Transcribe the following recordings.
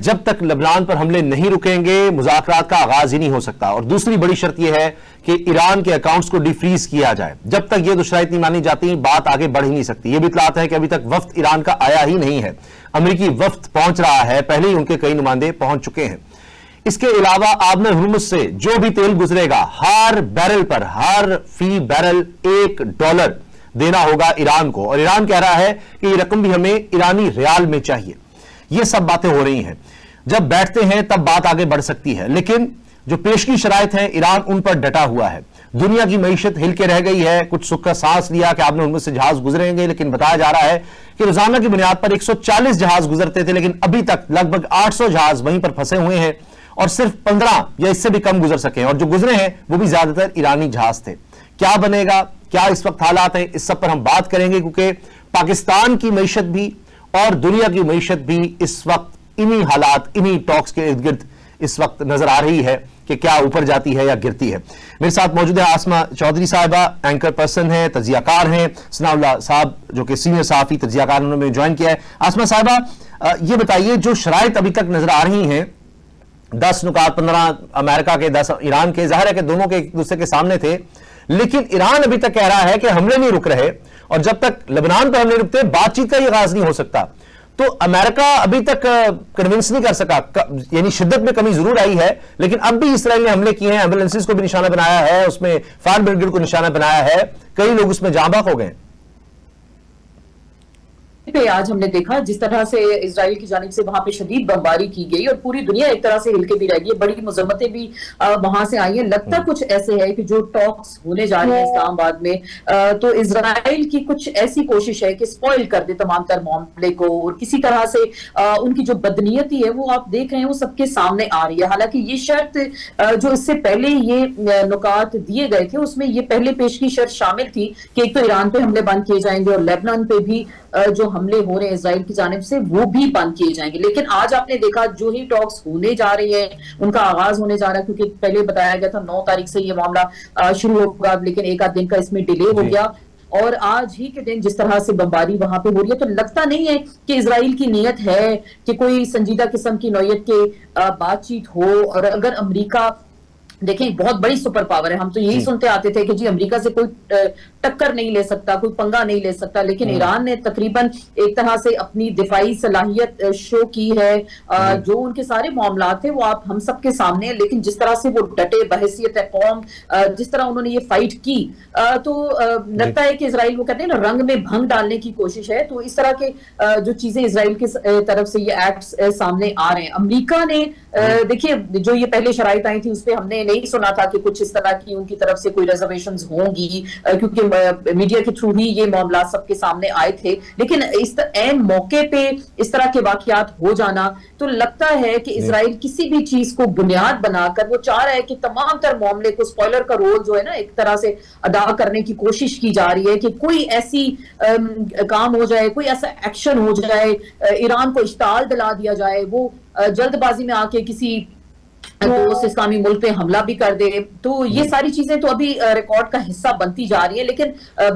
جب تک لبنان پر حملے نہیں رکیں گے مذاکرات کا آغاز ہی نہیں ہو سکتا. اور دوسری بڑی شرط یہ ہے کہ ایران کے اکاؤنٹس کو ڈی فریز کیا جائے. جب تک یہ دو شرائط نہیں مانی جاتی بات آگے بڑھ ہی نہیں سکتی. یہ بھی اطلاعات ہے کہ ابھی تک وفد ایران کا آیا ہی نہیں ہے. امریکی وفد پہنچ رہا ہے, پہلے ہی ان کے کئی نمائندے پہنچ چکے ہیں. اس کے علاوہ آبنر ہرمز سے جو بھی تیل گزرے گا ہر بیرل پر, ہر فی بیرل $1 دینا ہوگا ایران کو. اور ایران کہہ رہا ہے کہ یہ رقم بھی ہمیں ایرانی ریال میں چاہیے. یہ سب باتیں ہو رہی ہیں. جب بیٹھتے ہیں تب بات آگے بڑھ سکتی ہے, لیکن جو پیشگی شرائط ہیں ایران ان پر ڈٹا ہوا ہے. دنیا کی معیشت ہل کے رہ گئی ہے. کچھ سکھ کا سانس لیا کہ آبنر ہرمز سے جہاز گزریں گے, لیکن بتایا جا رہا ہے کہ روزانہ کی بنیاد پر 140 جہاز گزرتے تھے, لیکن ابھی تک لگ بھگ 800 جہاز وہیں پر پھنسے ہوئے ہیں اور صرف 15 یا اس سے بھی کم گزر سکے ہیں. اور جو گزرے ہیں وہ بھی زیادہ تر ایرانی جہاز تھے. کیا بنے گا, کیا اس وقت حالات ہیں, اس سب پر ہم بات کریں گے, کیونکہ پاکستان کی معیشت بھی اور دنیا کی معیشت بھی اس وقت انہی حالات, انہی ٹاکس کے ارد گرد اس وقت نظر آ رہی ہے کہ کیا اوپر جاتی ہے یا گرتی ہے. میرے ساتھ موجود ہے آسمہ چودھری صاحبہ, اینکر پرسن ہیں, تجزیہ کار ہیں. ثناء اللہ صاحب جو کہ سینئر صحافی تجزیہ کار انہوں نے جوائن کیا ہے. آسمہ صاحبہ یہ بتائیے, جو شرائط ابھی تک نظر آ رہی ہیں 10 نکات, 15 امریکہ کے, 10 ایران کے, ظاہر ہے کہ دونوں کے ایک دوسرے کے سامنے تھے, لیکن ایران ابھی تک کہہ رہا ہے کہ حملے نہیں رک رہے, اور جب تک لبنان پر حملے رکتے بات چیت کا ہی آغاز نہیں ہو سکتا. تو امریکہ ابھی تک کنونس نہیں کر سکا, یعنی شدت میں کمی ضرور آئی ہے, لیکن اب بھی اسرائیل نے حملے کیے ہیں, ایمبولینسز کو بھی نشانہ بنایا ہے, اس میں فائر بریگیڈ کو نشانہ بنایا ہے, کئی لوگ اس میں جاں بحق ہو گئے. آج ہم نے دیکھا جس طرح سے اسرائیل کی جانب سے وہاں پہ شدید بمباری کی گئی اور پوری دنیا ایک طرح سے ہل کے بھی رہ گئی, بڑی مذمتیں بھی وہاں سے آئی ہیں. لگتا کچھ ایسے ہے کہ جو ٹاکس ہونے جا رہے ہیں اسلام آباد میں, تو اسرائیل کی کچھ ایسی کوشش ہے کہ سپوائل کر دے تمام تر معاملے کو, اور کسی طرح سے ان کی جو بدنیتی ہے وہ آپ دیکھ رہے ہیں وہ سب کے سامنے آ رہی ہے. حالانکہ یہ شرط جو اس سے پہلے یہ نکات دیے گئے تھے اس میں یہ پہلے پیشگی شرط شامل تھی کہ ایک تو ایران پہ حملے بند کیے جائیں گے اور لیبنان پہ بھی جو حملے ہو رہے ہیں اسرائیل کی جانب سے وہ بھی بند کیے جائیں گے. لیکن آج آپ نے دیکھا جو ہی ٹاکس ہونے جا رہی ہیں, ان کا آغاز ہونے جا رہا ہے, کیونکہ پہلے بتایا گیا تھا 9 تاریخ سے یہ معاملہ شروع ہوگا, لیکن ایک آدھ دن کا اس میں ڈیلے ہو گیا, اور آج ہی کے دن جس طرح سے بمباری وہاں پہ ہو رہی ہے تو لگتا نہیں ہے کہ اسرائیل کی نیت ہے کہ کوئی سنجیدہ قسم کی نوعیت کے بات چیت ہو. اور اگر امریکہ دیکھیں بہت بڑی سپر پاور ہے, ہم تو یہی سنتے آتے تھے کہ جی امریکہ سے کوئی ٹکر نہیں لے سکتا, کوئی پنگا نہیں لے سکتا, لیکن ایران نے تقریباً ایک طرح سے اپنی دفاعی صلاحیت شو کی ہے. جو ان کے سارے معاملات تھے وہ آپ ہم سب کے سامنے ہیں, لیکن جس طرح سے وہ ڈٹے بحیثیت قوم, جس طرح انہوں نے یہ فائٹ کی, تو لگتا ہے کہ اسرائیل وہ کہتے ہیں نا رنگ میں بھنگ ڈالنے کی کوشش ہے. تو اس طرح کے جو چیزیں اسرائیل کی طرف سے یہ ایکٹس سامنے آ رہے ہیں. امریکہ نے دیکھیے جو یہ پہلے شرائط آئی تھی اس پہ ہم نے نہیں سنا تھا کہ کچھ اس طرح کی ان کی طرف سے کوئی ریزرویشنز ہوں گی, کیونکہ میڈیا کے تھرو ہی یہ معاملات سب کے سامنے آئے تھے. لیکن اس عین موقع پہ اس طرح کے واقعات ہو جانا تو لگتا ہے کہ اسرائیل کسی بھی چیز کو بنیاد بنا کر وہ چاہ رہا ہے کہ تمام تر معاملے کو سپوائلر کا رول جو ہے نا ایک طرح سے ادا کرنے کی کوشش کی جا رہی ہے کہ کوئی ایسی کام ہو جائے, کوئی ایسا ایکشن ہو جائے, ایران کو اشتعال دلا دیا جائے, وہ جلد بازی میں آ کے کسی دوست اسلامی ملک پہ حملہ بھی کر دے. تو یہ ساری چیزیں تو ابھی ریکارڈ کا حصہ بنتی جا رہی ہیں, لیکن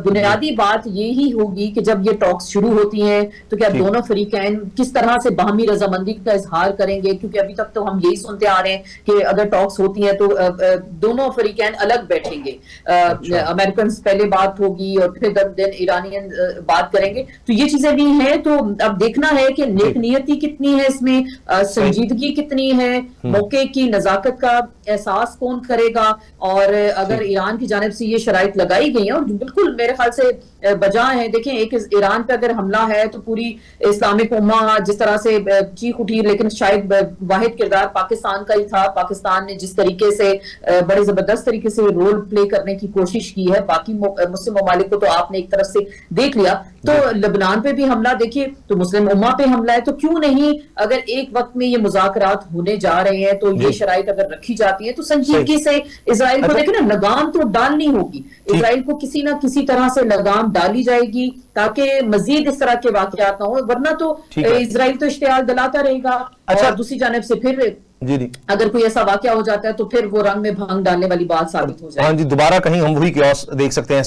بنیادی بات یہی ہوگی کہ جب یہ ٹاکس شروع ہوتی ہیں تو کیا دونوں فریقین کس طرح سے باہمی رضامندی کا اظہار کریں گے, کیونکہ ابھی تک تو ہم یہی سنتے آ رہے ہیں کہ اگر ٹاکس ہوتی ہیں تو دونوں فریقین الگ بیٹھیں گے, امریکنز پہلے بات ہوگی اور پھر دن ایرانین بات کریں گے. تو یہ چیزیں بھی ہیں, تو اب دیکھنا ہے کہ نیک نیتی کتنی ہے اس میں, سنجیدگی کتنی ہے, موقع کی نزاکت کا احساس کون کرے گا. اور اگر ایران کی جانب سے یہ شرائط لگائی گئی ہیں اور بالکل میرے خیال سے بجا ہیں, دیکھیں ایک ایران پہ اگر حملہ ہے تو پوری اسلامک امہ جس طرح سے چیخ اٹھی, لیکن شاید واحد کردار پاکستان کا ہی تھا. پاکستان نے جس طریقے سے بڑے زبردست طریقے سے رول پلے کرنے کی کوشش کی ہے, باقی مسلم ممالک کو تو آپ نے ایک طرف سے دیکھ لیا. تو لبنان پہ بھی حملہ دیکھیے تو مسلم امہ پہ حملہ ہے, تو کیوں نہیں اگر ایک وقت میں یہ مذاکرات ہونے جا رہے ہیں تو یہ شرائط اگر رکھی جاتی ہے تو سنجیدگی سے اسرائیل کو دیکھیں نا لگام تو ڈالنی ہوگی, اسرائیل کو کسی نہ کسی طرح سے لگام ڈالی جائے گی تاکہ مزید اس طرح کے واقعات نہ ہوں, ورنہ تو اسرائیل تو اشتعال دلاتا رہے گا. اور دوسری جانب سے پھر اگر کوئی ایسا واقعہ ہو جاتا ہے تو پھر وہ رنگ میں بھنگ ڈالنے والی بات ثابت ہو جائے. ہاں جی, دوبارہ کہیں ہم وہی کیوس دیکھ سکتے ہیں.